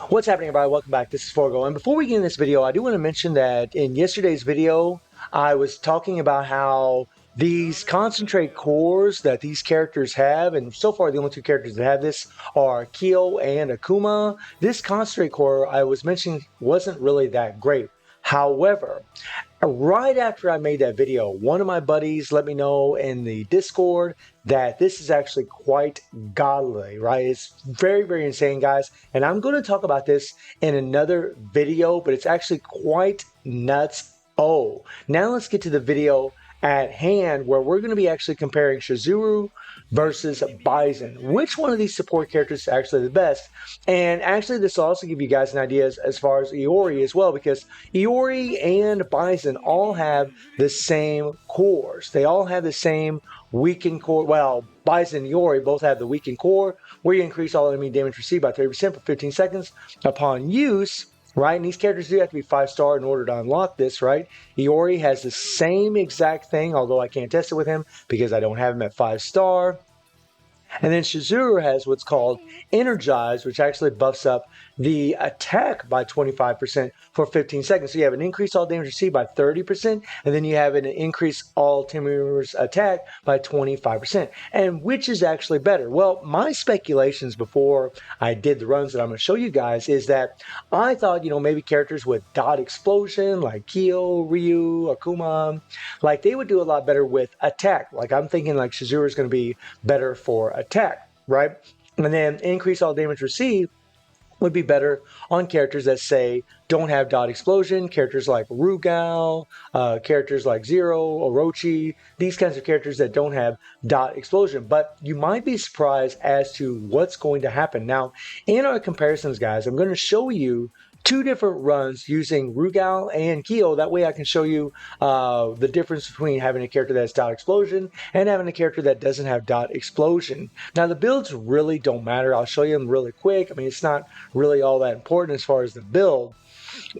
What's happening, everybody? Welcome back. This is Rugal. And before we get in this video, I do want to mention that in yesterday's video, I was talking about how these concentrate cores that these characters have, and so far the only two characters that have this are Kyo and Akuma. This concentrate core I was mentioning wasn't really that great. However, right after I made that video, one of my buddies let me know in the Discord that this is actually quite godly, right? It's very, very insane, guys. And I'm going to talk about this in another video, but it's actually quite nuts. Oh, now let's get to the video at hand where we're going to be actually comparing Shizuru versus Bison. Which one of these support characters is actually the best? And actually, this will also give you guys an idea as far as Iori as well, because Iori and Bison all have the same cores. They all have the same weakened core. Well, Bison and Iori both have the weakened core, where you increase all enemy damage received by 30% for 15 seconds upon use. Right, and these characters do have to be 5-star in order to unlock this, right? Iori has the same exact thing, although I can't test it with him because I don't have him at 5-star. And then Shizuru has what's called Energize, which actually buffs up the attack by 25% for 15 seconds. So you have an increase all damage received by 30%, and then you have an increase all timers attack by 25%. And which is actually better? Well, my speculations before I did the runs that I'm going to show you guys is that I thought, maybe characters with dot explosion like Kyo, Ryu, Akuma, like they would do a lot better with attack. Like I'm thinking like Shizuru is going to be better for attack, right? And then increase all damage received would be better on characters that say don't have dot explosion, characters like Rugal, characters like Zero, Orochi, these kinds of characters that don't have dot explosion. But you might be surprised as to what's going to happen. Now, in our comparisons, guys, I'm going to show you two different runs using Rugal and Kyo. That way I can show you the difference between having a character that's dot explosion and having a character that doesn't have dot explosion. Now the builds really don't matter. I'll show you them really quick. I mean, it's not really all that important as far as the build,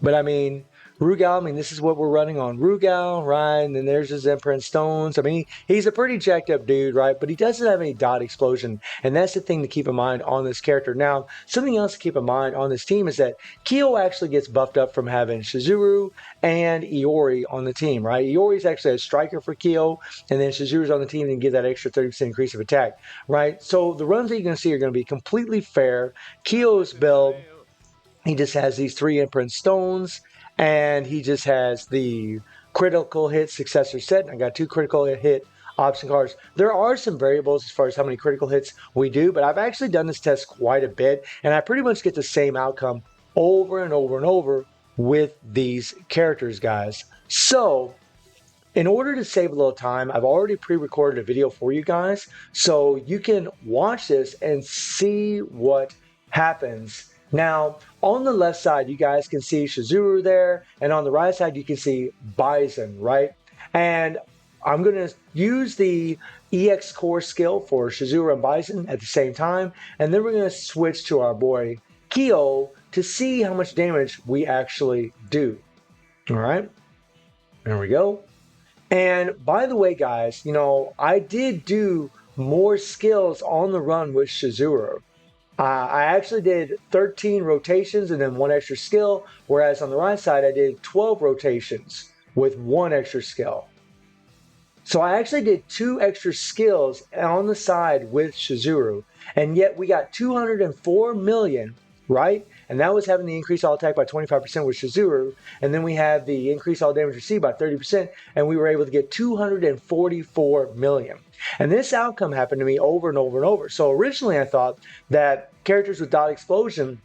but I mean, Rugal, this is what we're running on Rugal, right? And then there's his Emperor Stones. He's a pretty jacked up dude, right? But he doesn't have any dot explosion. And that's the thing to keep in mind on this character. Now, something else to keep in mind on this team is that Kyo actually gets buffed up from having Shizuru and Iori on the team, right? Iori's actually a striker for Kyo, and then Shizuru's on the team and give that extra 30% increase of attack, right? So the runs that you're going to see are going to be completely fair. Kyo's build, he just has these 3 Emperor Stones, and he just has the critical hit successor set. And I got 2 critical hit option cards. There are some variables as far as how many critical hits we do, but I've actually done this test quite a bit, and I pretty much get the same outcome over and over and over with these characters, guys. So in order to save a little time, I've already pre-recorded a video for you guys, so you can watch this and see what happens. Now, on the left side, you guys can see Shizuru there, and on the right side, you can see Bison, right? And I'm going to use the EX core skill for Shizuru and Bison at the same time, and then we're going to switch to our boy Kyo to see how much damage we actually do. All right, there we go. And by the way, guys, I did do more skills on the run with Shizuru. I actually did 13 rotations and then 1 extra skill, whereas on the right side I did 12 rotations with 1 extra skill. So I actually did 2 extra skills on the side with Shizuru, and yet we got 204 million, right? And that was having the increase all attack by 25% with Shizuru, and then we had the increase all damage received by 30%, and we were able to get 244 million. And this outcome happened to me over and over and over. So originally I thought that characters with dot explosion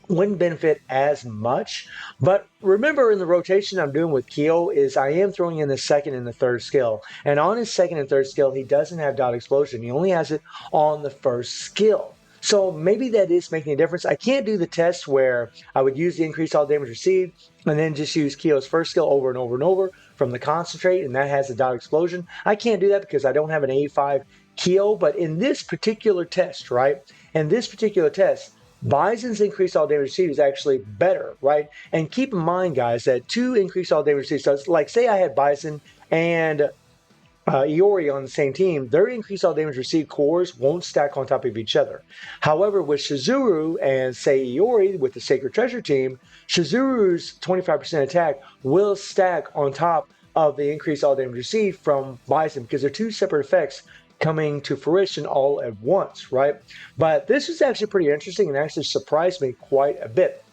wouldn't benefit as much, but remember in the rotation I'm doing with Kyo is I am throwing in the 2nd and the 3rd skill, and on his 2nd and 3rd skill he doesn't have dot explosion. He only has it on the 1st skill. So maybe that is making a difference. I can't do the test where I would use the increase all damage received and then just use Kyo's 1st skill over and over and over from the concentrate, and that has a dot explosion. I can't do that because I don't have an 85 Kyo, but in this particular test, right? In this particular test, Bison's increased all damage received is actually better, right? And keep in mind, guys, that 2 increased all damage received, so it's like say I had Bison and Iori on the same team, their increased all damage received cores won't stack on top of each other. However, with Shizuru and say Iori with the Sacred Treasure team, Shizuru's 25% attack will stack on top of the increased all damage received from Bison because they're two separate effects coming to fruition all at once, right? But this is actually pretty interesting and actually surprised me quite a bit.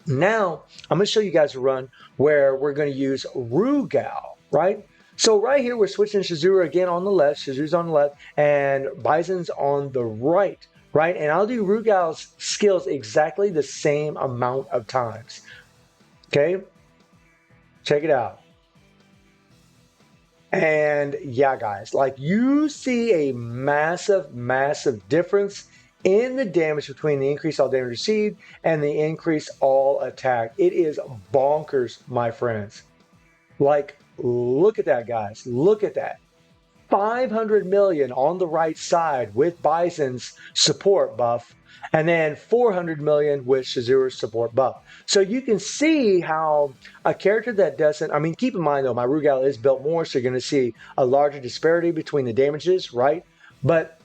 Now, I'm going to show you guys a run where we're going to use Rugal, right? So right here, we're switching Shizuru again on the left. Shizuru's on the left, and Bison's on the right, right? And I'll do Rugal's skills exactly the same amount of times. Okay? Check it out. And yeah, guys, like you see a massive, massive difference in the damage between the increase all damage received and the increase all attack. It is bonkers, my friends. Like, look at that, guys. Look at that. 500 million on the right side with Bison's support buff, and then 400 million with Shizuru's support buff. So you can see how a character that doesn't, I mean, keep in mind though, my Rugal is built more, so you're going to see a larger disparity between the damages, right? But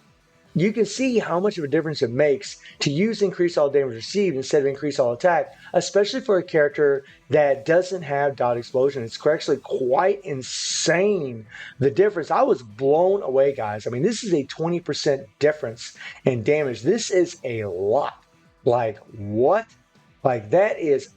you can see how much of a difference it makes to use increase all damage received instead of increase all attack, especially for a character that doesn't have dot explosion. It's actually quite insane, the difference. I was blown away, guys. I mean, this is a 20% difference in damage. This is a lot. Like, what? Like, that is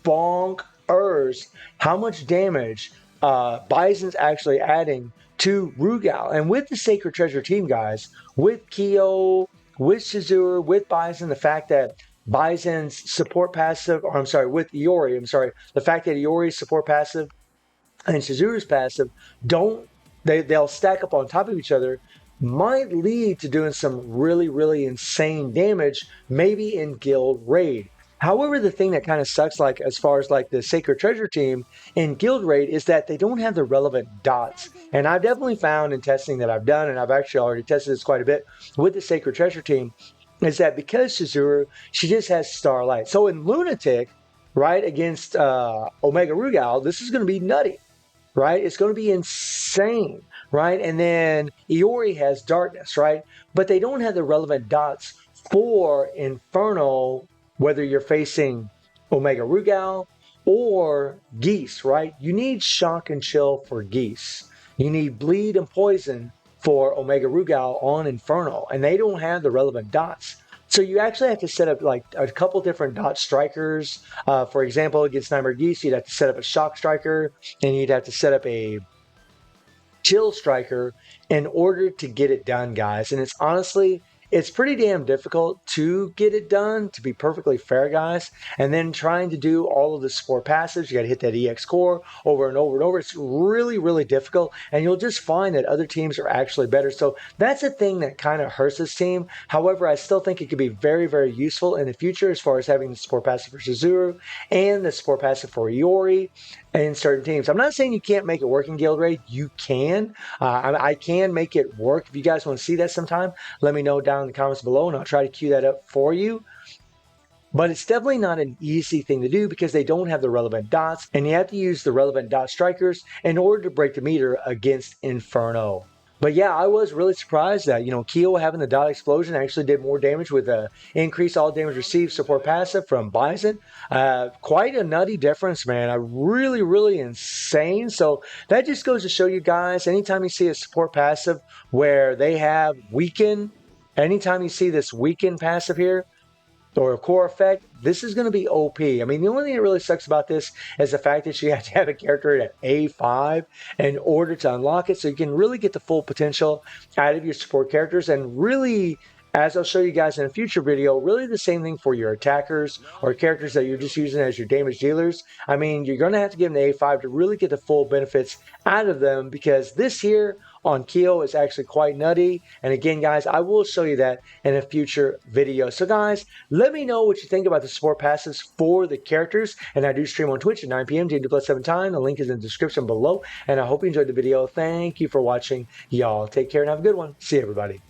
bonkers how much damage Bison's actually adding to Rugal. And with the Sacred Treasure team, guys, with Kyo, with Shizuru, with Bison, the fact that Bison's support passive, or I'm sorry, with Iori, the fact that Iori's support passive and Shizuru's passive they'll stack up on top of each other, might lead to doing some really, really insane damage, maybe in Guild Raid. However, the thing that kind of sucks, like as far as like the Sacred Treasure team in Guild Raid, is that they don't have the relevant dots. And I've definitely found in testing that I've done, and I've actually already tested this quite a bit with the Sacred Treasure team, is that because Shizuru, she just has Starlight. So in Lunatic, right, against Omega Rugal, this is going to be nutty, right? It's going to be insane, right? And then Iori has Darkness, right? But they don't have the relevant dots for Inferno, whether you're facing Omega Rugal or Geese, right? You need Shock and Chill for Geese. You need Bleed and Poison for Omega Rugal on Inferno, and they don't have the relevant dots. So you actually have to set up like a couple different dot strikers. For example, against Nightmare Geese, you'd have to set up a Shock Striker, and you'd have to set up a Chill Striker in order to get it done, guys. And it's pretty damn difficult to get it done, to be perfectly fair, guys. And then trying to do all of the support passives, you got to hit that EX core over and over and over. It's really, really difficult, and you'll just find that other teams are actually better. So that's a thing that kind of hurts this team. However, I still think it could be very, very useful in the future as far as having the support passive for Shizuru and the support passive for Iori in certain teams. I'm not saying you can't make it work in Guild Raid. You can. I can make it work. If you guys want to see that sometime, let me know down in the comments below, and I'll try to cue that up for you. But it's definitely not an easy thing to do because they don't have the relevant dots, and you have to use the relevant dot strikers in order to break the meter against Inferno. But yeah, I was really surprised that, Kyo having the dot explosion actually did more damage with the increased all damage received support passive from Bison. Quite a nutty difference, man. Really, really insane. So that just goes to show you guys, anytime you see a support passive where they have weaken, anytime you see this weaken passive here, or a core effect, this is going to be OP. I mean, the only thing that really sucks about this is the fact that you have to have a character at A5 in order to unlock it, so you can really get the full potential out of your support characters. And really, as I'll show you guys in a future video, really the same thing for your attackers or characters that you're just using as your damage dealers. I mean, you're going to have to give them the A5 to really get the full benefits out of them, because this here on Kyo is actually quite nutty. And again, guys, I will show you that in a future video. So guys, let me know what you think about the support passives for the characters. And I do stream on Twitch at 9 p.m. JD+7 time. The link is in the description below. And I hope you enjoyed the video. Thank you for watching. Y'all take care and have a good one. See you, everybody.